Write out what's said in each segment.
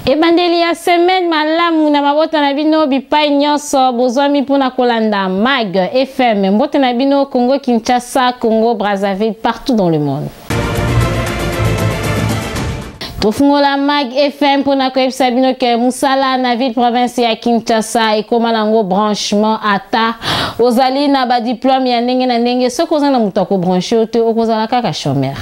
Ebandeli ya semaine malamu na mabota na bino bipai nyonso bozwami pona kolanda Mag FM mbote na bino Congo Kinshasa, Congo Brazzaville, partout dans le monde. Tofungola Mag FM pona koyebisa bino ke musala na ville province ya Kinshasa ekoma nango branchement ata ozali na ba diplôme ya ndenge na ndenge soko ozana mutu ko brancher te okozala kaka chômeur.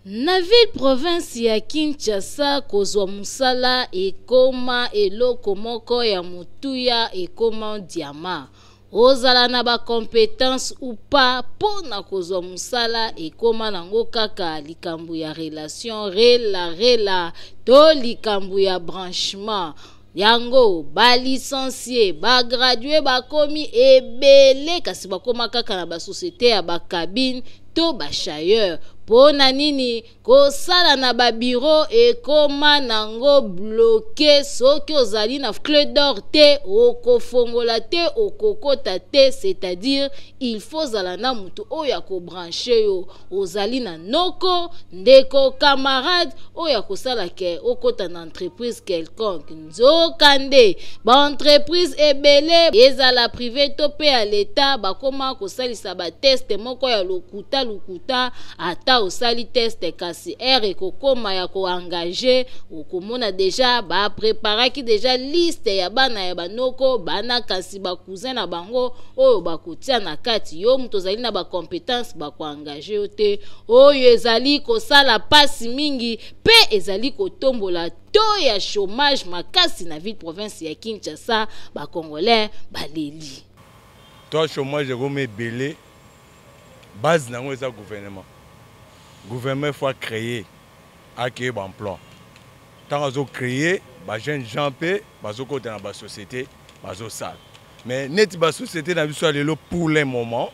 Na ville province ya Kinshasa kozwa musala ekoma eloko moko ya mutuya ekoma diamant. Ozala na ba compétence ou pas pona kozwa musala ekoma nango kaka likambu ya relation rela to likambu ya branchement. Yango ba licencié ba gradué ba komi ebele kasi bakoma kaka na ba société ya ba cabine to ba chailleur. Pona nini kosala na ba bureau ekoma nango bloqué soki ozali na clé d'or te okofongola te okokota te, c'est-à-dire il faut zala na mutu oya ko brancher yo ozali na noko ndeko camarade oya kosala ke okota na entreprise quelconque nzokande ba entreprise ebele ezala privé to pe à l'état bakoma kosalisa ba test moko ya lukuta ata osali test kasi ekokoma ya ko engager okomona déjà ba préparaki déjà liste ya bana ya banoko bana kasi ba cousin na bango oyo bakotia na kati yo muto zali na ba compétence ba ko engager ote oyo ezali kosala pasi mingi pe ezali kotombola to ya chômage makasi na ville province ya Kinshasa ba congolais baleli to chômage comme belé base nango eza gouvernement. Gouvernement faut créer accueillir emploi. Tant qu'ils ont créé, les jeunes gens paient, ils ont dans la société, ils ont ça. Mais net la société n'a pas le pour le moment.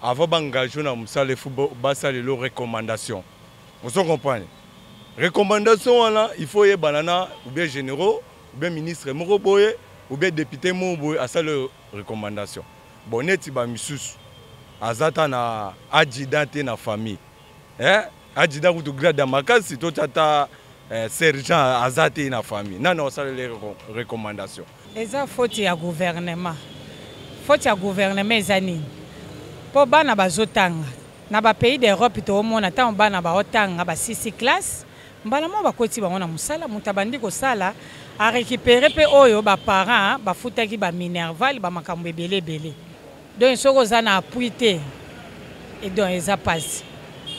Avant d'engager dans le football, il les recommandations. Vous comprenez? Recommandations là, il faut y banana ou bien généraux, ou bien ministre Moroboye, ou bien député Moroboye à ça les recommandations. Bon net ba misus. Azata na adjudant na famille. Adjudant ou grade dans ma case, si tout tata sergent azate na famille. Non, ça les recommandations. Eza faute ya gouvernement. Faute ya gouvernement ezani. Po bana bazotanga. Na ba pays d'Europe to mona ta bana ba otanga ba 6 classe. Mbala mo ba koti ba mona musala mutabandi ko sala a récupérer pe oyo ba parents ba futaki ba minerval ba makambo ebele. Donc soko zana appuité et donc eza passe.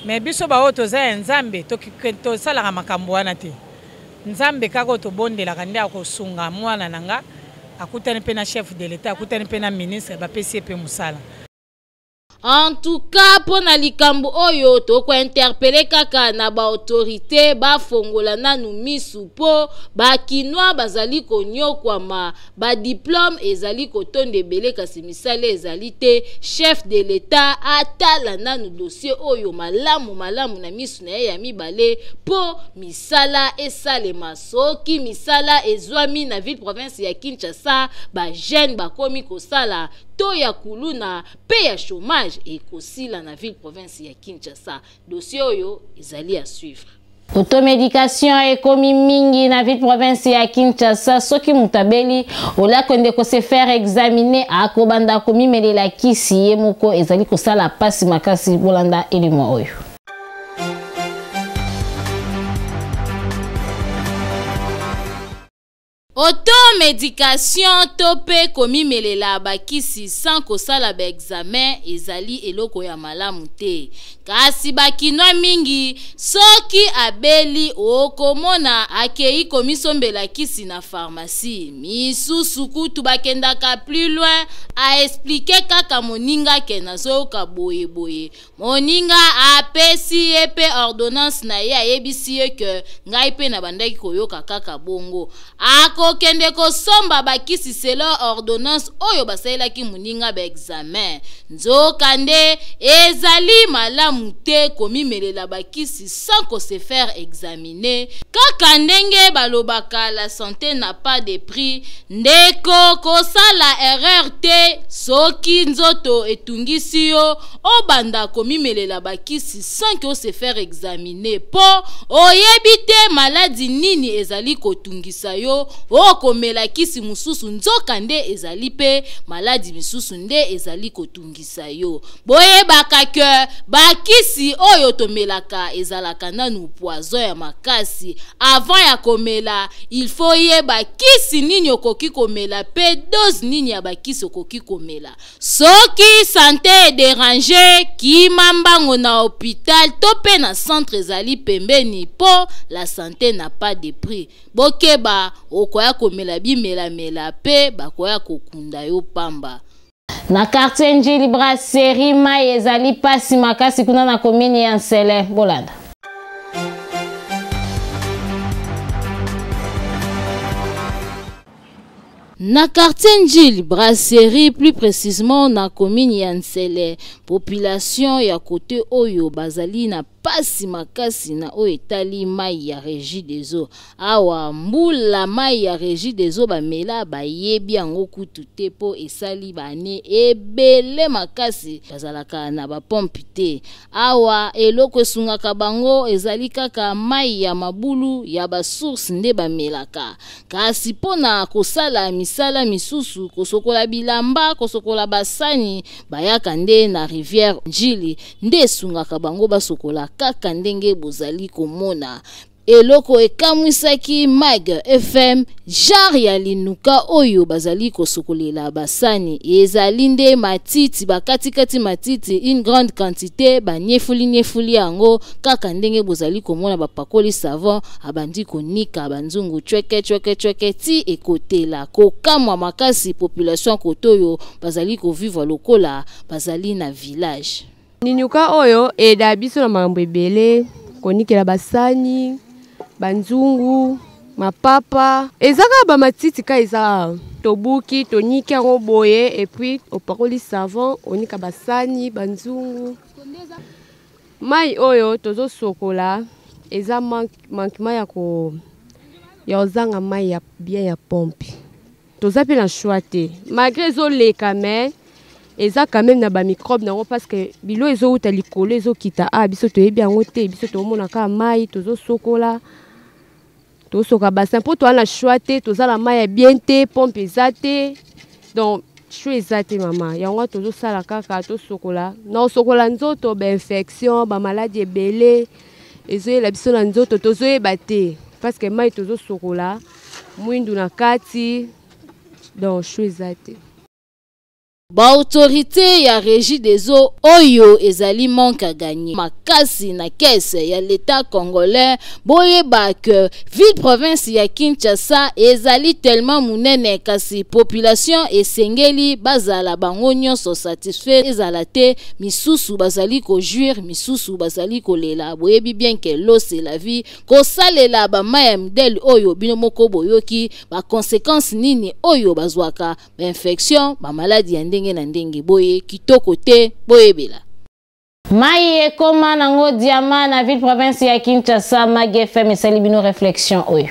Mais biso ba oto za nzambe to sala makambo wana te. Nzambe kako to bondela kandia ko sunga mwana nanga akutani pe na chef de l'état akutani pe na ministre ba PCP musala. En tout cas, pour na likambo oyo to ko interpeller kaka na ba autorité ba fongola na numisu po ba kinwa bazali ko nyokwama ba diplôme ezali ko tonde belé kasi misale ezali te chef de l'état atala na nu dossier oyo malamu na misu na ya mibale po misala esale masoki misala ezwami na ville province ya Kinshasa ba jeune ba komi ko sala to ya kuluna pe ya chômage et kosila na ville province ya Kinshasa. Dossier oyo ezali à suivre. Automédication ekomi mingi na ville province ya Kinshasa soki mutabeli ola konde ko se faire examiner akobanda komi melela kisi ye moko ezali kosala pasi makasi bolanda elimo oyo. Automédication tope komi melela bakisi sans kosala ba examen ezali eloko ya malamu te. Kasi bakinwa mingi soki abeli okomona akei komisombela kisi na pharmacie. Misusu kutu bakendaka plus loin a expliquer kaka moninga ke nazoka boye. Moninga apesi epe ordonnance na ye ayebisi ye ke ngai pe na bandaki koyoka kaka bongo. Akokende kosomba bakisi selo ordonnance oyo basaelaki moninga ba examen. Nzokande ezali malamu te komi melela bakisi sans ko se faire examiner. Kaka kaka ndenge balobaka la santé n'a pas de prix ndeko kosala erreur te soki nzoto etungisi yo obanda komimelela bakisi sans que se faire examiner po oyebi te maladie nini ezali kotungisa yo okomela kisi mususu nzoka nde ezali pe maladie misusu nde ezali kotungisa yo boyebaka ke bakisi oyo tomelaka ezalaka nanu poison ya makasi avant ya komela il faut yeba kisi nini okoki komela pe dose nini ya bakisi okoki komela soki santé est dérangée kima mbango na hôpital to pe na centre ezali pembeni po la santé n'a pas de prix bokeba okoya komela bimelamela pe bakoya kokunda yo pamba. Na quartier Njili Brasserie mai ezali pasi makasi kuna na commune ya Nsele Bolanda. Na quartier Njili Brasserie plus précisément na commune ya Nsele population ya côté oyo bazali na pasi makasi na o etali mai ya Régie des eaux awa mbula mai ya Régie des eaux bamela bayebi yango kutu te po esali bane ebele makasi bazalaka na bapompi te awa eloko esungaka bango ezali kaka mai ya mabulu ya basource nde bamelaka kasi pona kosala misala misusu kosokola bilamba kosokola basani bayaka nde na rivière Njili nde esungaka bango basokola kaka ndenge bozali komona eloko ekamwisaki Mag FM genre ya linuka oyo bazali kosokolela basani ezali nde matiti bakatikati matiti une grande quantité banyefuli yango kaka ndenge bozali komona bapakoli savon abandi konika banzungu chweke ti ekotela kokamwa makasi population kotoyo bazali kovivre lokola bazali na village. Ninyuka oyo eda biso na mambo ebele konikela basani banzungu mapapa ezaka ba matiti ka eza tobuki toniki yango boye et puis opakoli savon onika basani banzungu mai oyo tozo sokola eza manquement ya ozanga mai ya bien ya pompe toza pe na choix te malgré zo leka mais eza quand même na ba microbe nango parce que bilo ezo uta likolo ezo kita biso toyebi yango te biso tomona ka mai tozo sokola tosoka bassin po to ana choix te tozala mai bien te pompe eza te donc choix eza te mama yango tozo sala kaka tosokola na sokola nzoto ba infection ba maladie ebele ezoyela biso na nzoto tozoyeba te parce que mai tozo sokola mwindu na kati donc choix eza te. Ba autorité ya Régie des eaux oyo ezali manque à gagner makasi na caisse ya l'état congolais boyeba que ville province ya Kinshasa ezali tellement munene kasi population esengeli bazala bango nyonso satisfait ezala te misusu bazali ko jouir misusu bazali ko lela boyebi bien que l'eau c'est la vie ko salela ba maya modèle oyo bino moko boyoki ba conséquences nini oyo bazwaka ba infection ba maladie ya na ndenge boye kitoko te boyebela. Mai ekoma nango diama na ville province ya Kinshasa Mag FM esali bino réflexion oyo.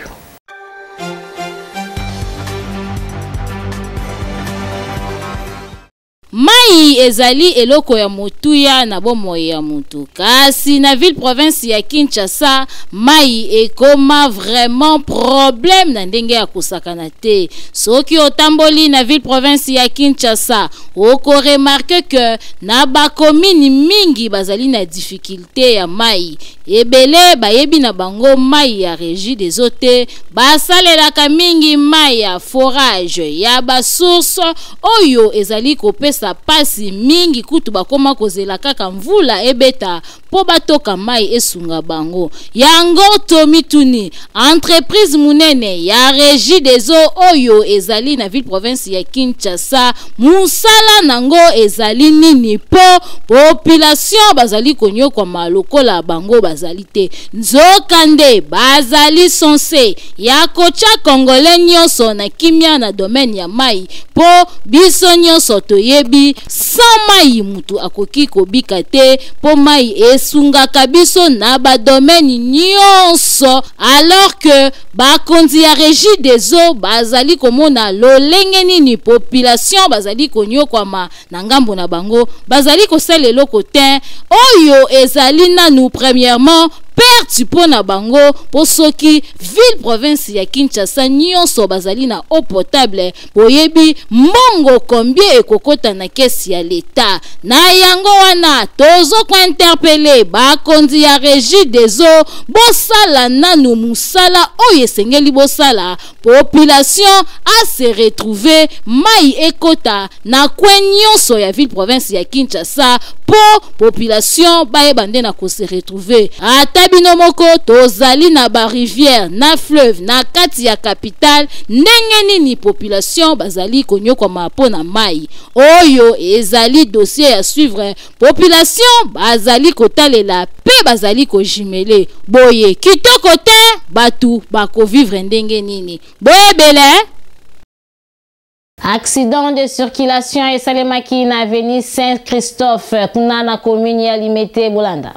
Mai ezali eloko ya motuya na bomoi ya mutu kasi na ville province ya Kinshasa mai ekoma vraiment problème na ndenge ya kusakana te soki otamboli na ville province ya Kinshasa oko remarque que na ba commune mingi bazali na difficulté ya mai ebele bayebi na bango mai ya Régie des eaux te basalelaka mingi mai ya forage ya ba source oyo ezali kopesa pasi mingi kutu bakoma kozela kaka mvula ebeta po batoka mai esunga bango yango tomituni entreprise munene ya Régie des eaux oyo ezali na ville province ya Kinshasa musala nango ezali nini po population bazali konyokwa malokola bango bazali te nzokande bazali sonse ya kocha congolais nyonso na kimia na domaine ya mai po biso nyonso toyebi sans mai mutu akoki kobika te po mai esungaka biso na ba domaine nyonso, alors que bakonzi ya régie des eaux bazali komona lolenge nini population bazali konyokwama na ngambo na bango, bazali kosala eloko te oyo ezali nanu premièrement perti pona bango po soki ville province ya Kinshasa nyonso bazali na eau potable boyebi mbongo combien ekokota na kesi ya l'État. Na yango wana tozo ko interpeller bakonzi ya régie des eaux bosala nanu musala oyo esengeli bosala population a se retrouver mai ekota na kwen nyonso ya ville province ya Kinshasa po population bayeba nde na ko se retrouver. Ata bino moko tozali na ba rivière na fleuve na kati ya capitale ndenge nini population bazali konyokwa mapo na mai oyo ezali dossier ya suivre. Population bazali kotalela pe bazali ko jimele boye kitoko te batu bako vivre ndenge nini boyebele. Accident de circulation et salemaki na avenue Saint-Christophe kuna na commune ya Limete Bolanda.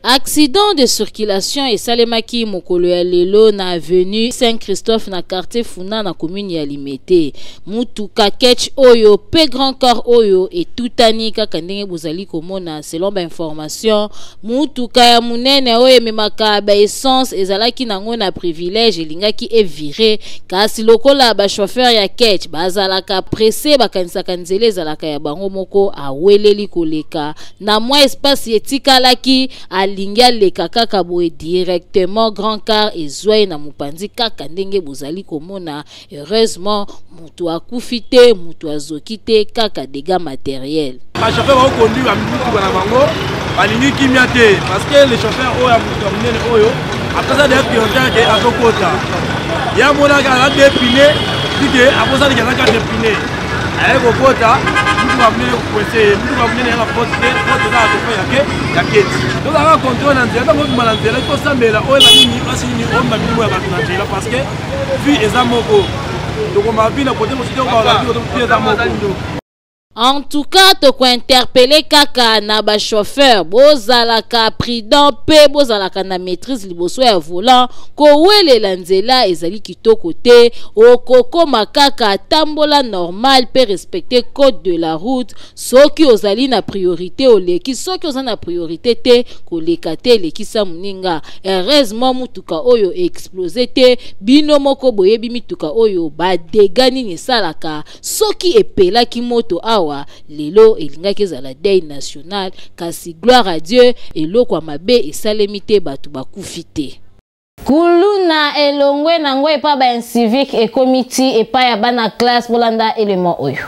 Accident de circulation et salemaki mokolo ya lelo na avenue Saint-Christophe na quartier Funa na commune ya Limete. Mutuka ketch oyo pe grand car oyo etutani kaka ndenge bozali komona selon ba information. Mutuka ya munene oyo ememaka ba essence ezalaki nango na privilège elingaki evire kasi lokola ba chauffeur ya ketch bazalaka pressé bakanisaka nzela ezalaka ya bango moko aweleli koleka na mwa espace etikalaki alingia leka kaka boye directement grand car ezwaye na mupanzi kaka ndenge bozali komona. Heureusement mutu akufi te mutu azoki te kaka dégâts matériels. Ba chauffeur ba conduire ba mutu na bango balingi kimia te parce que les chauffeurs oyo mutu munene oyo après ça des pilotage ke atokota ya mona ka dépiner dike après ça dike ka dépiner aye kokota mutu ba munene kwese mutu ba munene ya porte za ko ya keti donc on va contrôler na nzela donc mala nzela ko sambela oyo ba nini pasi ni omba bimo ya ba na nzela parce que vie ezamoko donc on va vina côté mo site ko ba radio donc vie ezamoko. En tout cas, to ko interpeller kaka na ba chauffeur bozalaka prudent pe bozalaka na maîtrise liboso ya volant ko welela nzela ezali kitoko te okoko makaka tambola normal pe respecter code de la route soki ozali na priorité oleki soki ozali na priorité te koleka te lekisa muninga. Heureusement mutuka oyo explosé te bino moko boyebi mituka oyo ba dégâts nini salaka soki epelaki moto awa lelo elingaki ezala deuil national kasi gloire à Dieu eloko mabe esalemi te batu bakufi te. Kuluna elongwe nango epa ba civique et committee epa ya bana classe Bolanda élément oyo.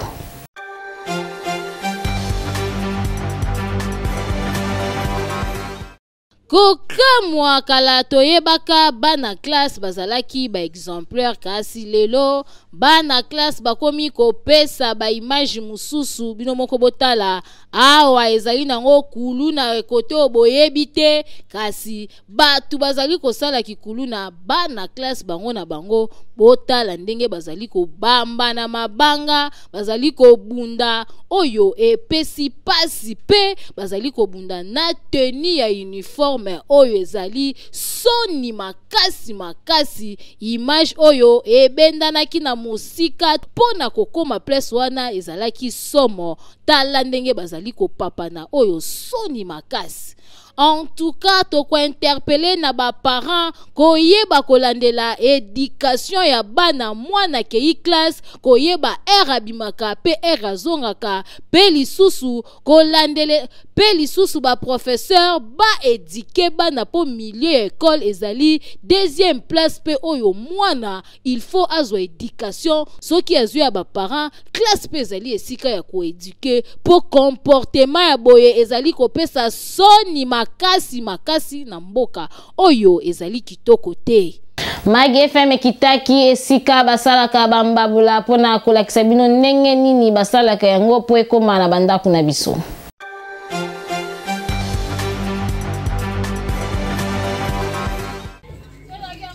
Kokamwa kala toyebaka bana classe bazalaki ba exemplaire kasi lelo bana classe bakomi kopesa ba image mususu bino moko botala awa ezali nango kulu na kote oboyebi te kasi batu bazali kosala kikulu na bana classe bango na bango botala ndenge bazali kobamba na mabanga bazali kobunda oyo epesi pasi pe bazali kobunda na tenue ya uniforme oyo ezali soni makasi image oyo ebendanaki na mosika pona kokoma place wana ezalaki somo tala ndenge bazali kopapana oyo soni makasi. En tout cas, to ko interpeller na ba parents koyeba kolandela éducation ya bana mwana kei classe koyeba abimaka pe azongaka pe lisusu kolandele pe lisusu ba professeur ba éduquer bana po milieu école ezali deuxième place pe oyo mwana il faut azwa éducation soki azwi ya ba parents classe pe ezali esika ya ko éduquer po comportement ya boye ezali kopesa soni makasi na mboka oyo ezali kitoko te. Mag FM kitaki esika basalaka bambabula pona kolakisa bino ndenge nini basalaka yango po ekoma na bandako na biso.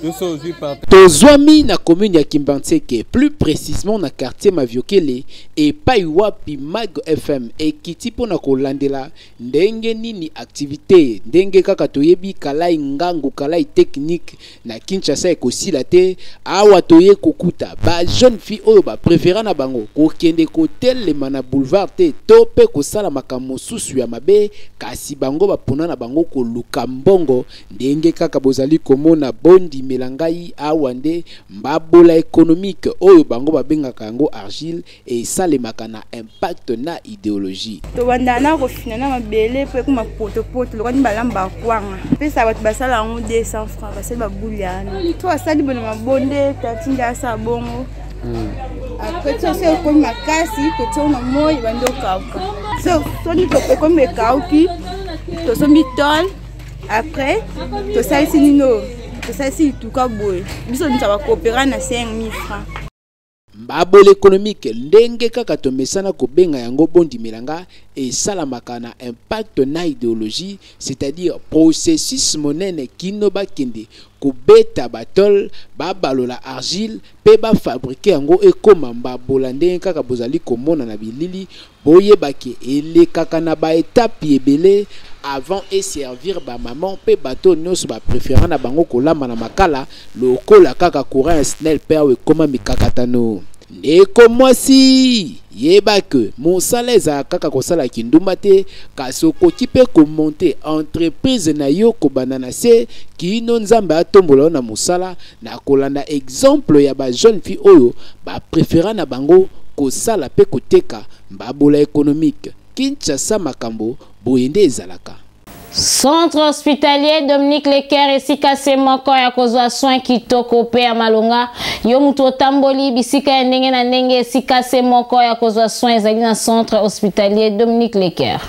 Nous sommes aussi partenaires. Tozwami na commune ya Kimbantseke, plus précisément na quartier Maviokele et Paiwapi Mag FM et kiti pona kolandela ndenge nini activité ndenge kaka toyebi kalai ngangu kalai technique na Kinshasa ekosila te awa toye kokuta ba jeune fille oyo ba préféra na bango kokende kotelema na boulevard te to pe kosala makambo susu ya mabe kasi bango bapona na bango koluka mbongo ndenge kaka bozali komona bondi melangai awande mbabola économique oyo bango babengaka yango argile et salemaka na impact na idéologie to bandana ko finana mabele pe kuma poto lokani balamba kwanga pesa bato basala ngo 200 francs basala babuliana to asali bona mabonde tatinda sa bongo après ça c'est comme makasi que on a moi bando kauka so ni to pe comme kauki to so mitol après to ça ici nino to ça ici tout ka boy biso ni ça va coopérer na 5000 francs mbabole économique ndenge kaka tomesana kobenga yango bondi melanga et salamaka na impact na idéologie c'est-à-dire processus monene kino bakende kobeta batol babalola argile pe ba fabriquer yango ekoma mbabola ndenge kaka bozali komona na bilili boyebaki ele kaka na ba étape ebele avant et servir ba maman pe bateau nyonso ba préférant na bango kolamba na makala lokola kaka courant snel pe awe koma mikakatano ndeko mwasi yeba ke mosala eza kaka kosala kindumba te kasi okoki pe komonte entreprise na yo kobanda na se kino nzambe atombola na mosala na kolanda exemple ya ba jeune fille oyo ba préféra na bango kosala pe koteka mbabola économique Kinshasa makambo boyende ezalaka. Centre hospitalier Dominique Leker esika semoko ya kozwa soin kitoko pe ya malonga yo mutu otamboli bisika ya ndenge na ndenge esika semoko ya kozwa soin ezali na centre hospitalier Dominique Leker.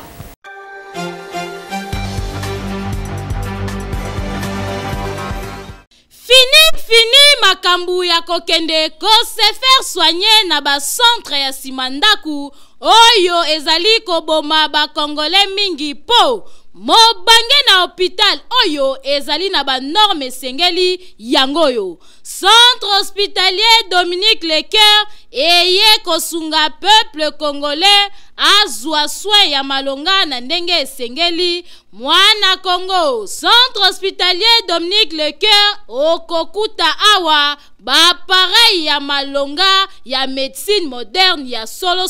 Fini makambu ya kokende ko se faire soigner na ba centre ya simandaku oyo ezali koboma ba congolais mingi po mobange na hôpital oyo ezali na ba norme sengeli yangoyo. Centre hospitalier Dominique Leker eye kosunga peuple congolais azwa soin ya malonga na ndenge sengeli mwana Congo. Centre hospitalier Dominique Leker okokuta awa ba pareil ya malonga ya médecine moderne ya solo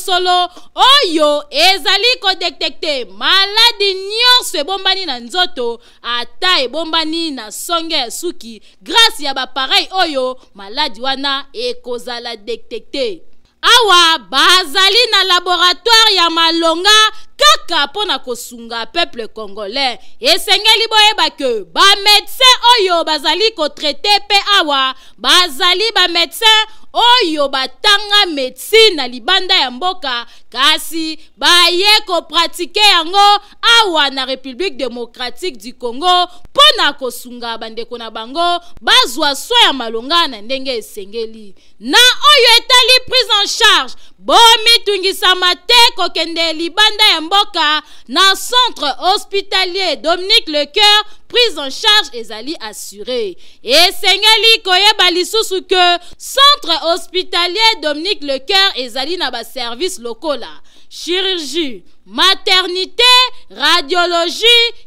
oyo ezali ko détecter maladie nyonso ebombani na nzoto ata ebombani na songe ya suki grâce ya ba pareil oyo maladie wana ekozala détecter. Awa bazali na laboratoire ya malonga kaka pona kosunga peuple congolais esengeli boyeba ke ba médecin oyo bazali ko traiter pe awa bazali ba médecin oyo batanga médecine na libanda ya mboka kasi baye ko pratiquer yango awa na République démocratique du Congo pona kosunga bandeko na bango bazwa soin ya malonga na ndenge esengeli na oyo etali prise en charge bomi tungisama te kokende libanda ya mboka na centre hospitalier Dominique Leker prise en charge ezali assurée. Et sengeli koyeba lisusu que centre hospitalier Dominique Leker ezali na ba service locaux là. Chirurgie, maternité, radiologie,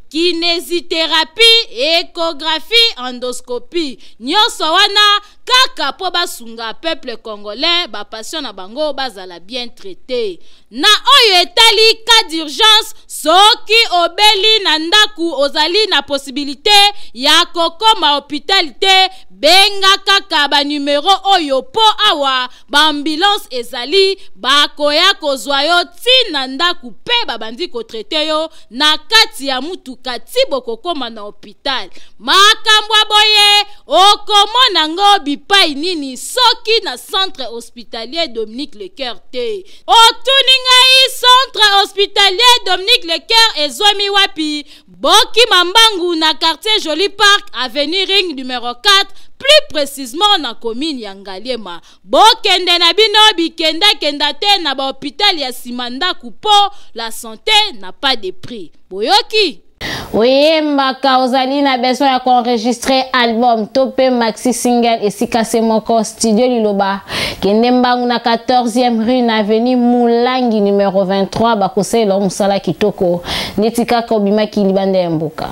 kinésithérapie, échographie, endoscopie. Nyonso wana kaka po basunga peuple congolais ba patient na bango bazala bien traité. Na oyo etali cas d'urgence soki obeli na ndaku ozali na possibilité ya kokoma hôpital te benga kaka ba numéro oyo po awa ba ambulance ezali bakoya kozwa yo tina ndaku pe babandi ko traité yo na kati ya mutuka tibo kokoma na hôpital. Makambo boye okomona ngo bipai nini soki na centre hospitalier Dominique Leker te. Otuningai centre hospitalier Dominique Leker ezwami wapi boki mambangu na quartier Joli Park avenue Ring numéro 4 plus précisément na commune ya Ngaliema. Bokende na bino bikenda kenda te na ba hôpital ya Simanda kupo la santé n'a pas de prix. Boyoki oyembaka ozali na besoin ya enregistrer album tope maxi single esikase moko studio liloba kende mbangu na 14e rue na avenue Mulangi numéro 23 bakosela musala kitoko netika kobima kilibanda ya mbuka.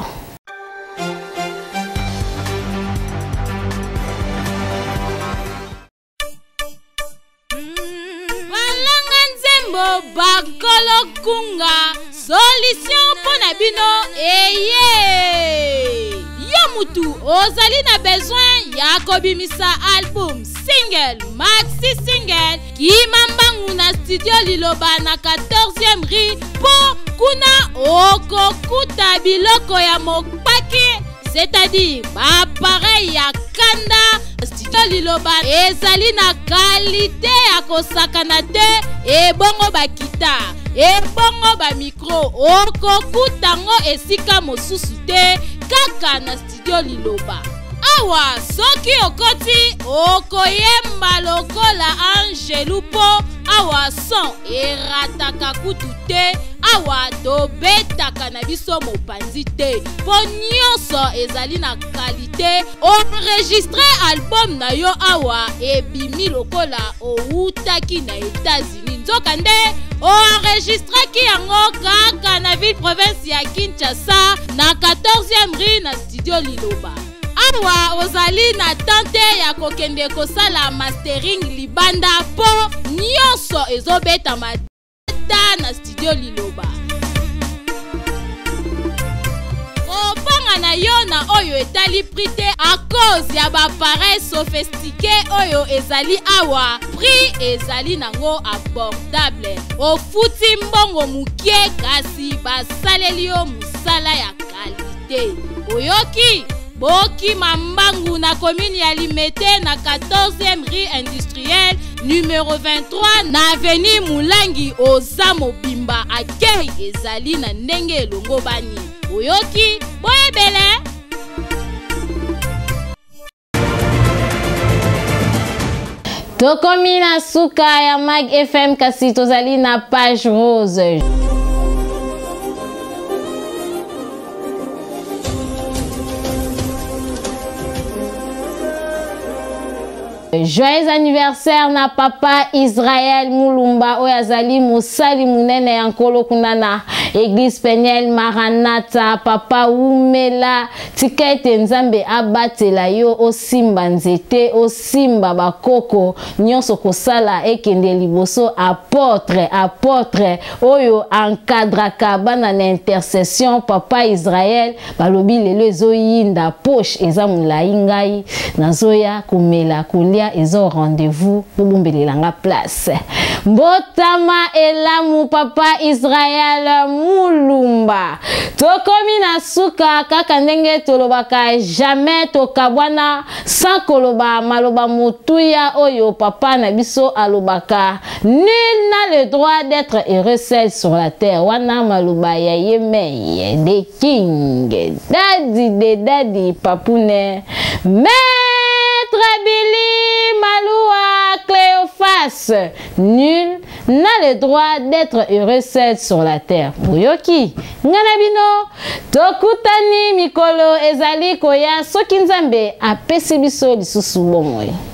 Bakolo kunga solution pona bino eye yo mutu ozali na besoin ya kobimisa album single maxi single kimambangu na studio liloba na 14e rue po kuna okokuta biloko ya mopaki c'est-à-dire appareil ya kanda studio liloba ezali na qualité ya kosakana te ebongo bakita ebongo ba micro okokutango esika mosusu te kaka na studio liloba. Awa soki okoti okoyemba lokola Angelu po awa son erataka kutu te awa tobetaka na biso mopanzi te po nyonso ezali na kalite enregistre album na yo awa ebimi lokola outaki na États-Unis nzoka nde enregistraki yango kaka na ville province ya Kinshasa na 14e rue na studio liloba. Awa ozali na tante ya kokende kosala mastering libanda po nyonso ezobeta matata na studio liloba. Kopanga na yo na oyo etali prix te a cause ya bappareil sophistiqué oyo ezali awa prix ezali nango abordable ofuti mbongo mukie kasi basaleli yo musala ya kalite oyoki Boki Mambangu na commune ya Limete na 14e rue industrielle numéro 23 na avenue Mulangi oza mobimba akei ezali na ndenge elongo bani oyoki boyebele. Tokomi na suka ya Mag FM kasi tozali na page rose. Joyeux anniversaire na papa Israël Mulumba oyazali musali munene ya nkolo kunana Église Peniel Maranatha papa umela tikete nzambe abatela yo osimba nzete osimba bakoko nyonso kosala ekende liboso apôtre oyo encadraka bana na intercession papa Israël balobi lelo ezoyinda poche eza mulai ngai nazoya kumela kulia ezo rendez-vous bobelelanga place mbotama elamu papa Israël Mulumba tokomi na suka kaka ndenge tolobaka jamais tokabwana sans koloba maloba mutuya oyo papa na biso alobaka nul n'a le droit d'être heureux seul sur la terre wana maloba ya Yemeye de King daddy papune Maître Billy Maloua Cléophas nul n'a le droit d'être heureux seul sur la terre. Boyoki nganabino tokutani mikolo ezali koya soki nzambe apesi biso lisusu bomoi.